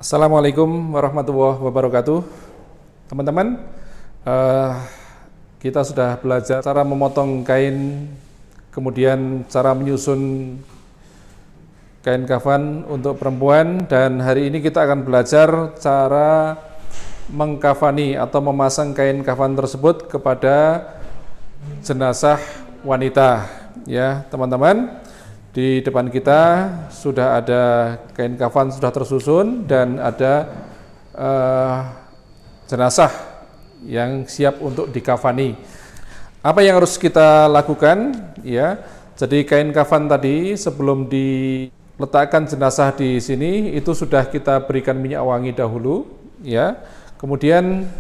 Assalamualaikum warahmatullahi wabarakatuh. Teman-teman, kita sudah belajar cara memotong kain, kemudian cara menyusun kain kafan untuk perempuan, dan hari ini kita akan belajar cara mengkafani atau memasang kain kafan tersebut kepada jenazah wanita. Ya, teman-teman. Di depan kita sudah ada kain kafan sudah tersusun dan ada jenazah yang siap untuk dikafani. Apa yang harus kita lakukan? Ya, jadi kain kafan tadi sebelum diletakkan jenazah di sini itu sudah kita berikan minyak wangi dahulu. Ya, kemudian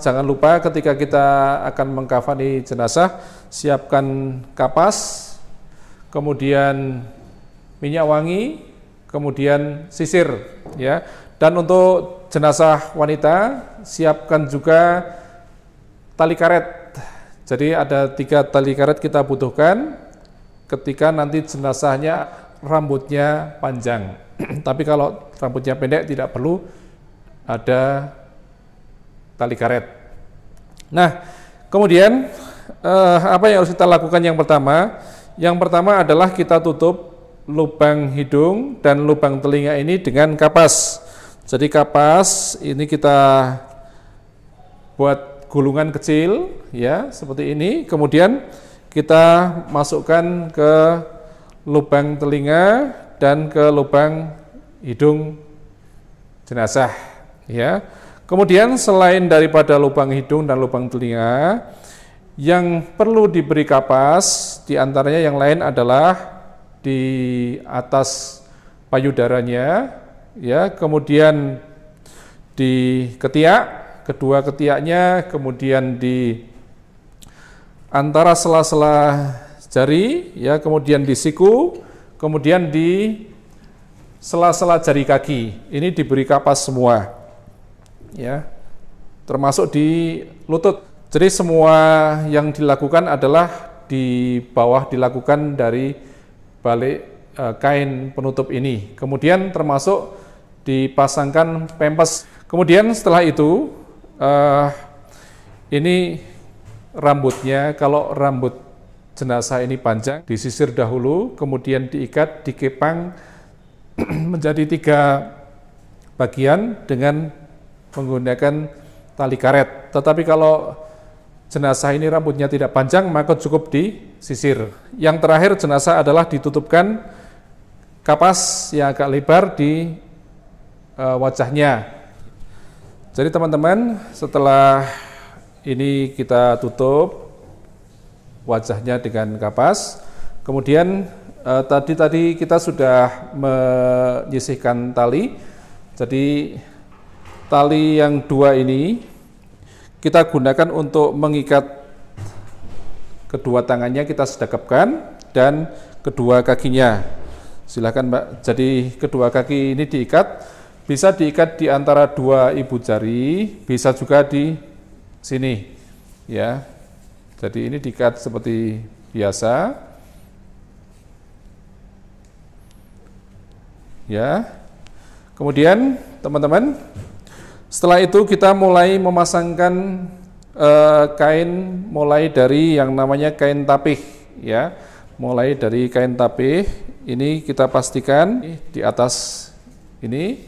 jangan lupa ketika kita akan mengkafani jenazah, siapkan kapas, kemudian minyak wangi, kemudian sisir, ya. Dan untuk jenazah wanita siapkan juga tali karet. Jadi ada 3 tali karet kita butuhkan ketika nanti jenazahnya rambutnya panjang. Tapi kalau rambutnya pendek tidak perlu ada tali karet. Nah, kemudian apa yang harus kita lakukan yang pertama? Yang pertama adalah kita tutup lubang hidung dan lubang telinga ini dengan kapas. Jadi kapas ini kita buat gulungan kecil, ya, seperti ini. Kemudian kita masukkan ke lubang telinga dan ke lubang hidung jenazah, ya. Kemudian selain daripada lubang hidung dan lubang telinga, yang perlu diberi kapas diantaranya yang lain adalah di atas payudaranya, ya, kemudian di ketiak, kedua ketiaknya, kemudian di antara sela-sela jari, ya, kemudian di siku, kemudian di sela-sela jari kaki. Ini diberi kapas semua, ya, termasuk di lutut. Jadi semua yang dilakukan adalah di bawah dilakukan dari balik kain penutup ini. Kemudian termasuk dipasangkan pempes. Kemudian setelah itu ini rambutnya, kalau rambut jenazah ini panjang, disisir dahulu, kemudian diikat, dikepang menjadi 3 bagian dengan menggunakan tali karet. Tetapi kalau jenazah ini rambutnya tidak panjang, maka cukup disisir. Yang terakhir jenazah adalah ditutupkan kapas yang agak lebar di wajahnya. Jadi teman-teman, setelah ini kita tutup wajahnya dengan kapas, kemudian tadi kita sudah menyisihkan tali. Jadi tali yang 2 ini kita gunakan untuk mengikat kedua tangannya, kita sedekapkan, dan kedua kakinya. Silakan Mbak. Jadi kedua kaki ini diikat, bisa diikat di antara 2 ibu jari, bisa juga di sini, ya. Jadi ini diikat seperti biasa, ya. Kemudian teman-teman, setelah itu kita mulai memasangkan kain, mulai dari yang namanya kain tapih, ya. Mulai dari kain tapih ini kita pastikan di atas ini,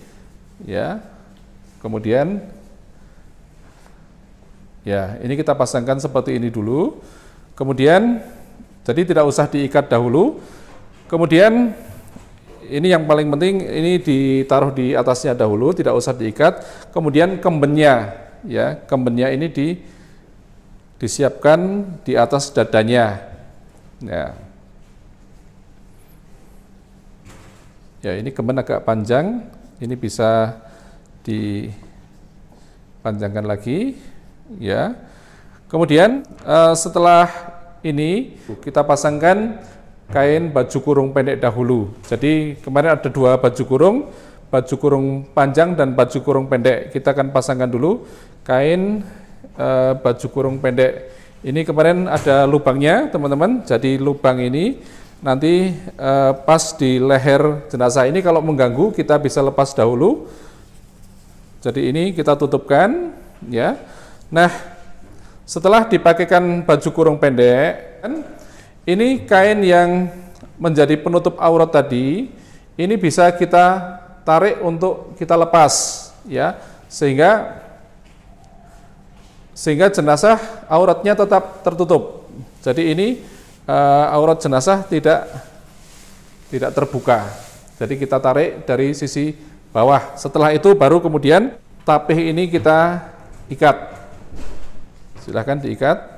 ya. Kemudian ya, ini kita pasangkan seperti ini dulu. Kemudian jadi tidak usah diikat dahulu. Kemudian ini yang paling penting, ini ditaruh di atasnya dahulu, tidak usah diikat. Kemudian kembennya, ya, kembennya ini disiapkan di atas dadanya. Ya. Ya, ini kemben agak panjang, ini bisa dipanjangkan lagi, ya. Kemudian setelah ini kita pasangkan kain baju kurung pendek dahulu. Jadi kemarin ada 2 baju kurung panjang dan baju kurung pendek. Kita akan pasangkan dulu kain baju kurung pendek. Ini kemarin ada lubangnya, teman-teman. Jadi lubang ini nanti pas di leher jenazah ini kalau mengganggu kita bisa lepas dahulu. Jadi ini kita tutupkan ya. Nah, setelah dipakaikan baju kurung pendek, ini kain yang menjadi penutup aurat tadi, ini bisa kita tarik untuk kita lepas ya, sehingga jenazah auratnya tetap tertutup. Jadi ini aurat jenazah tidak terbuka. Jadi kita tarik dari sisi bawah. Setelah itu baru kemudian tapih ini kita ikat. Silahkan diikat.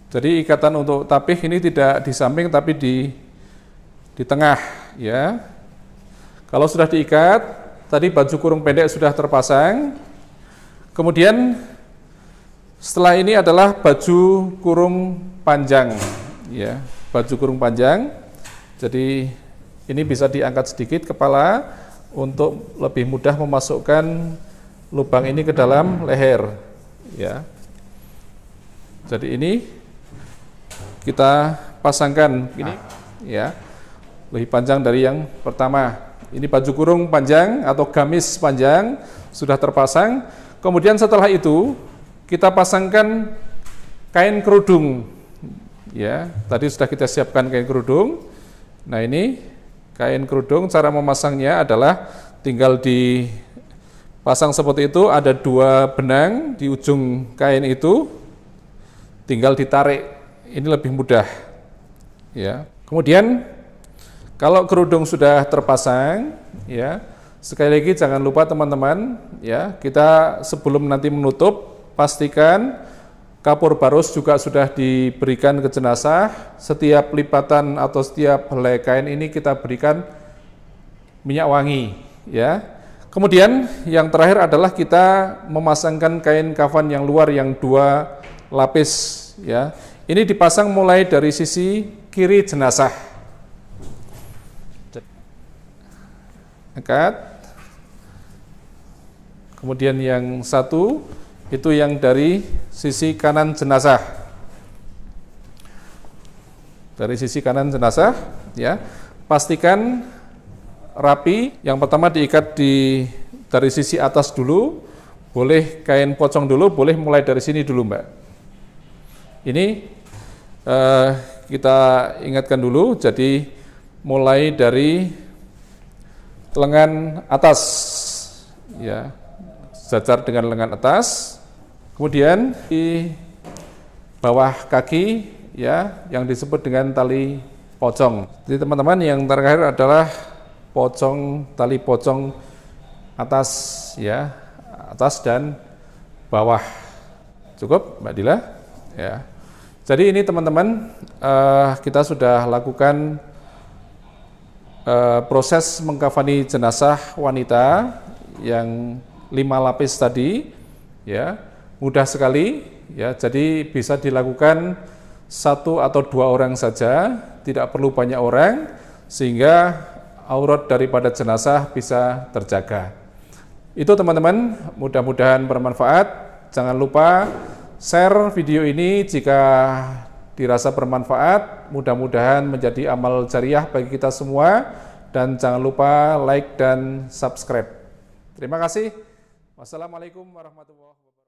Jadi ikatan untuk tapih ini tidak di samping tapi di tengah ya. Kalau sudah diikat, tadi baju kurung pendek sudah terpasang. Kemudian setelah ini adalah baju kurung panjang ya, baju kurung panjang. Jadi ini bisa diangkat sedikit kepala untuk lebih mudah memasukkan lubang ini ke dalam leher ya. Jadi ini kita pasangkan ini ya, lebih panjang dari yang pertama. Ini baju kurung panjang atau gamis panjang sudah terpasang. Kemudian setelah itu kita pasangkan kain kerudung ya. Tadi sudah kita siapkan kain kerudung. Nah, ini kain kerudung, cara memasangnya adalah tinggal dipasang seperti itu, ada 2 benang di ujung kain itu, tinggal ditarik. Ini lebih mudah ya. Kemudian kalau kerudung sudah terpasang ya, sekali lagi jangan lupa teman-teman ya, kita sebelum nanti menutup pastikan kapur barus juga sudah diberikan ke jenazah. Setiap lipatan atau setiap helai kain ini kita berikan minyak wangi ya. Kemudian yang terakhir adalah kita memasangkan kain kafan yang luar yang 2 lapis ya. Ini dipasang mulai dari sisi kiri jenazah. Angkat. Kemudian yang satu itu yang dari sisi kanan jenazah. Dari sisi kanan jenazah ya. Pastikan rapi. Yang pertama diikat dari sisi atas dulu. Boleh kain pocong dulu, boleh mulai dari sini dulu, Mbak. Ini kita ingatkan dulu. Jadi mulai dari lengan atas ya, sejajar dengan lengan atas. Kemudian di bawah kaki ya, yang disebut dengan tali pocong. Jadi teman-teman, yang terakhir adalah tali pocong atas ya, atas dan bawah. Cukup, Mbak Dila ya. Jadi ini teman-teman, kita sudah lakukan proses mengkafani jenazah wanita yang 5 lapis tadi ya. Mudah sekali ya, jadi bisa dilakukan 1 atau 2 orang saja, tidak perlu banyak orang, sehingga aurat daripada jenazah bisa terjaga. Itu teman-teman, mudah-mudahan bermanfaat. Jangan lupa share video ini jika dirasa bermanfaat, mudah-mudahan menjadi amal jariah bagi kita semua, dan jangan lupa like dan subscribe. Terima kasih. Wassalamualaikum warahmatullahi wabarakatuh.